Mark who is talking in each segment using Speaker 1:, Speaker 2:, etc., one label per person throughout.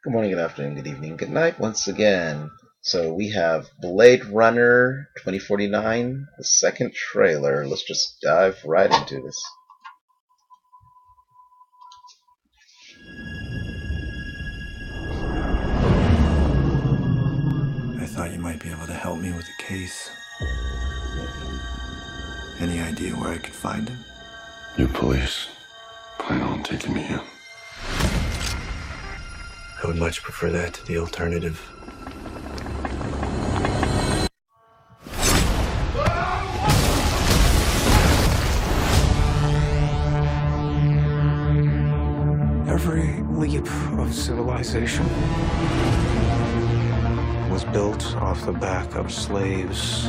Speaker 1: Good morning, good afternoon, good evening, good night once again. So we have Blade Runner 2049, the second trailer. Let's just dive right into this.
Speaker 2: I thought you might be able to help me with the case. Any idea where I could find him?
Speaker 3: You police plan on taking me in?
Speaker 2: I would much prefer that to the alternative.
Speaker 4: Every leap of civilization was built off the back of slaves.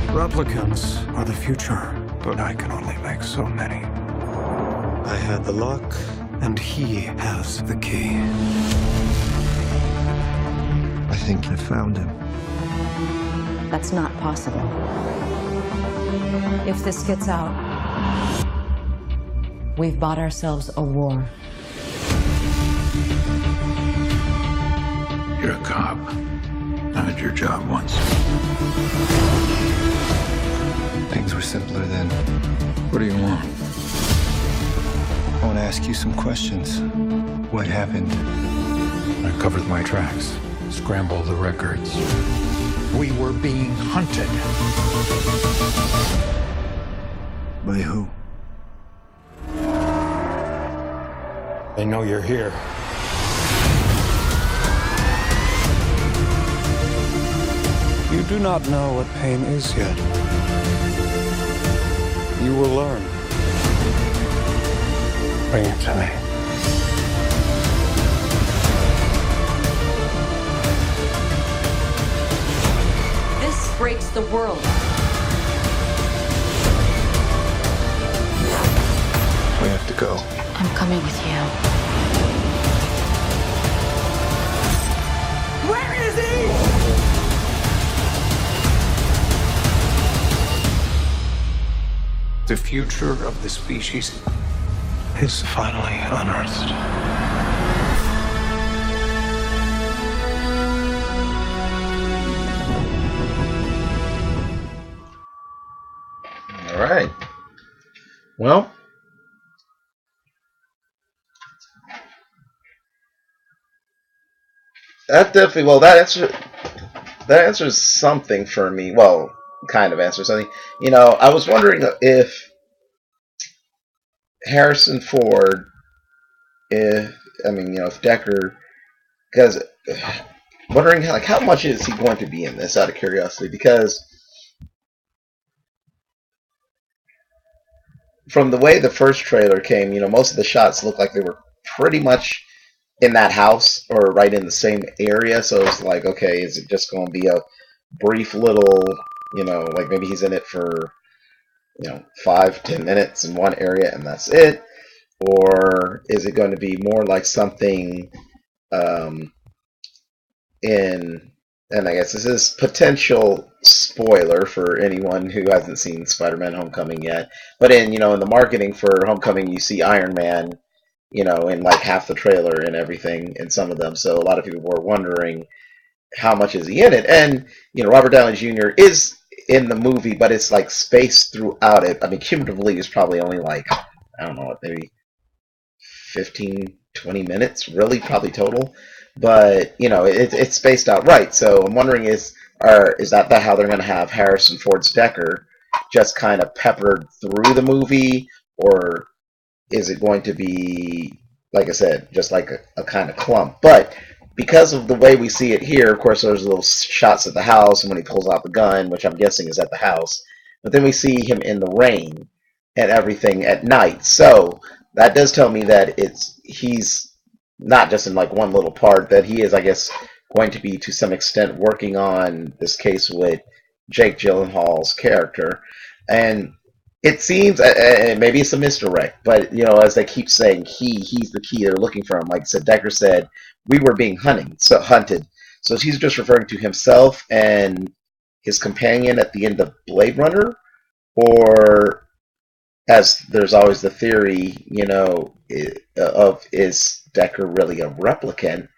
Speaker 4: Replicants are the future, but I can only make so many. I had the lock, and he has the key.
Speaker 2: I think I found him.
Speaker 5: That's not possible. If this gets out, we've bought ourselves a war.
Speaker 6: You're a cop. I had your job once.
Speaker 2: Things were simpler then.
Speaker 6: What do you want?
Speaker 2: I want to ask you some questions. What happened?
Speaker 6: I covered my tracks. Scrambled the records. We were being hunted.
Speaker 2: By who?
Speaker 6: They know you're here.
Speaker 4: You do not know what pain is yet. You will learn. Bring it to me.
Speaker 5: This breaks the world.
Speaker 2: We have to go.
Speaker 5: I'm coming with you.
Speaker 4: Where is he? The future of the species is finally unearthed.
Speaker 1: All right. Well, that answers something for me. Well, kind of answers something. I was wondering if Harrison Ford, if Decker, because wondering how much is he going to be in this, out of curiosity, because from the way the first trailer came, most of the shots looked like they were pretty much in that house or right in the same area. So it's like, okay, is it just going to be a brief little, like maybe he's in it for 5-10 minutes in one area and that's it? Or is it going to be more like something and I guess this is potential spoiler for anyone who hasn't seen Spider-Man Homecoming yet, but in the marketing for Homecoming, you see Iron Man, in like half the trailer and everything in some of them. So a lot of people were wondering how much is he in it. And Robert Downey Jr. is in the movie, but it's like spaced throughout it. I mean, cumulatively is probably only like, I don't know, maybe 15-20 minutes, really, probably total. But it's spaced out right. So I'm wondering is that how they're going to have Harrison Ford's Decker just kind of peppered through the movie, or is it going to be, like I said, just like a kind of clump? But because of the way we see it here, of course, there's little shots at the house and when he pulls out the gun, which I'm guessing is at the house. But then we see him in the rain and everything at night. So that does tell me that he's not just in like one little part, that he is, I guess, going to be to some extent working on this case with Jake Gyllenhaal's character. And it seems, maybe it's a misdirect, but as they keep saying, he's the key. They're looking for him. Like I said, Decker said, we were being hunted. So he's just referring to himself and his companion at the end of Blade Runner, or as there's always the theory, of is Decker really a replicant?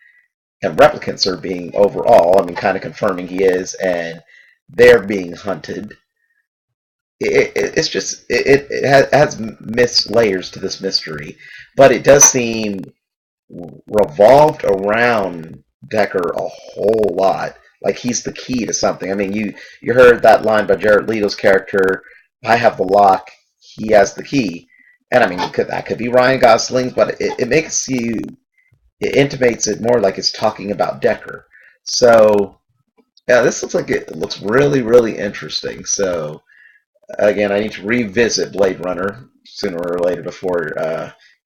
Speaker 1: And replicants are being overall, I mean, kind of confirming he is, and they're being hunted. It's just it has layers to this mystery, but it does seem revolved around Decker a whole lot. Like he's the key to something. I mean, you heard that line by Jared Leto's character, "I have the lock, he has the key," and I mean, that could be Ryan Gosling's, but it makes you, it intimates it more like it's talking about Decker. So yeah, this looks like it looks really, really interesting. So again, I need to revisit Blade Runner sooner or later before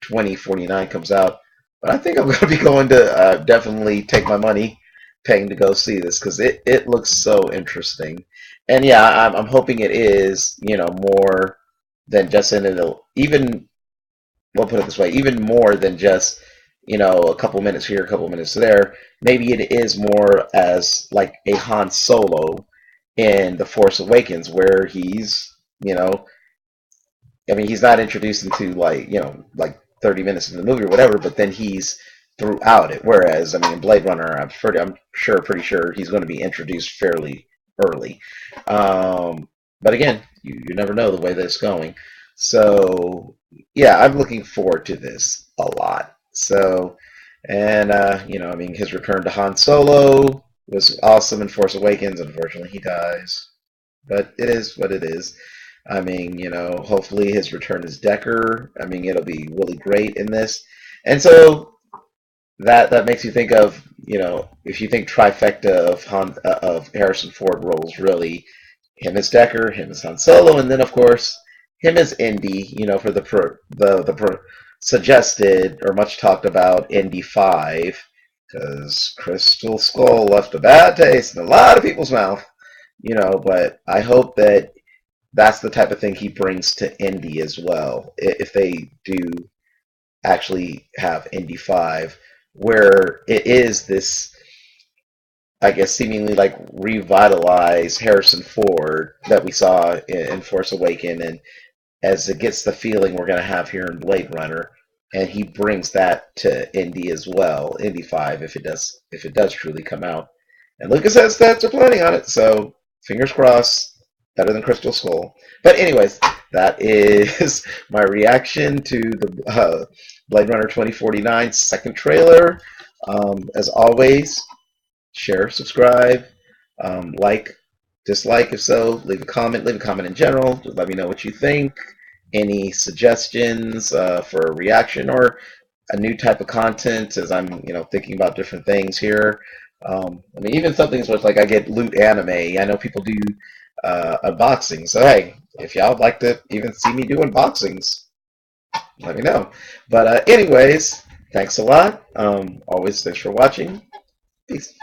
Speaker 1: 2049 comes out. But I think I'm going to be going to definitely take my money, paying to go see this because it looks so interesting. And yeah, I'm hoping it is, you know, more than just in it. Even, we'll put it this way, even more than just, you know, a couple minutes here, a couple minutes there. Maybe it is more as like a Han Solo in The Force Awakens, where he's, you know, I mean, he's not introduced into like, you know, like 30 minutes in the movie or whatever, but then he's throughout it. Whereas, I mean, in Blade Runner, I'm pretty sure he's going to be introduced fairly early. But again, you never know the way that it's going. So yeah, I'm looking forward to this a lot. So, and you know, I mean, his return to Han Solo was awesome in Force Awakens. Unfortunately, he dies, but it is what it is. I mean, you know, hopefully his return as Decker, I mean, it'll be really great in this. And so that makes you think of, you know, if you think trifecta of Harrison Ford roles, really, him as Decker, him as Han Solo, and then of course him as Indy, you know, for the suggested or much talked about Indy 5, because Crystal Skull left a bad taste in a lot of people's mouth, you know, but I hope that that's the type of thing he brings to Indy as well. If they do actually have Indy 5, where it is this, I guess, seemingly like revitalized Harrison Ford that we saw in Force Awakens, and as it gets the feeling we're going to have here in Blade Runner, and he brings that to Indy as well, Indy 5, if it does truly come out. And Lucas says stats are planning on it, so fingers crossed. Better than Crystal Skull. But anyways, that is my reaction to the Blade Runner 2049 second trailer. As always, share, subscribe, like, dislike if so, leave a comment in general. Just let me know what you think. Any suggestions for a reaction or a new type of content, as I'm, you know, thinking about different things here. I mean, even something as like I get loot anime. I know people do unboxing. So hey, if y'all would like to even see me do unboxings, let me know. But anyways, thanks a lot. Always thanks for watching. Peace.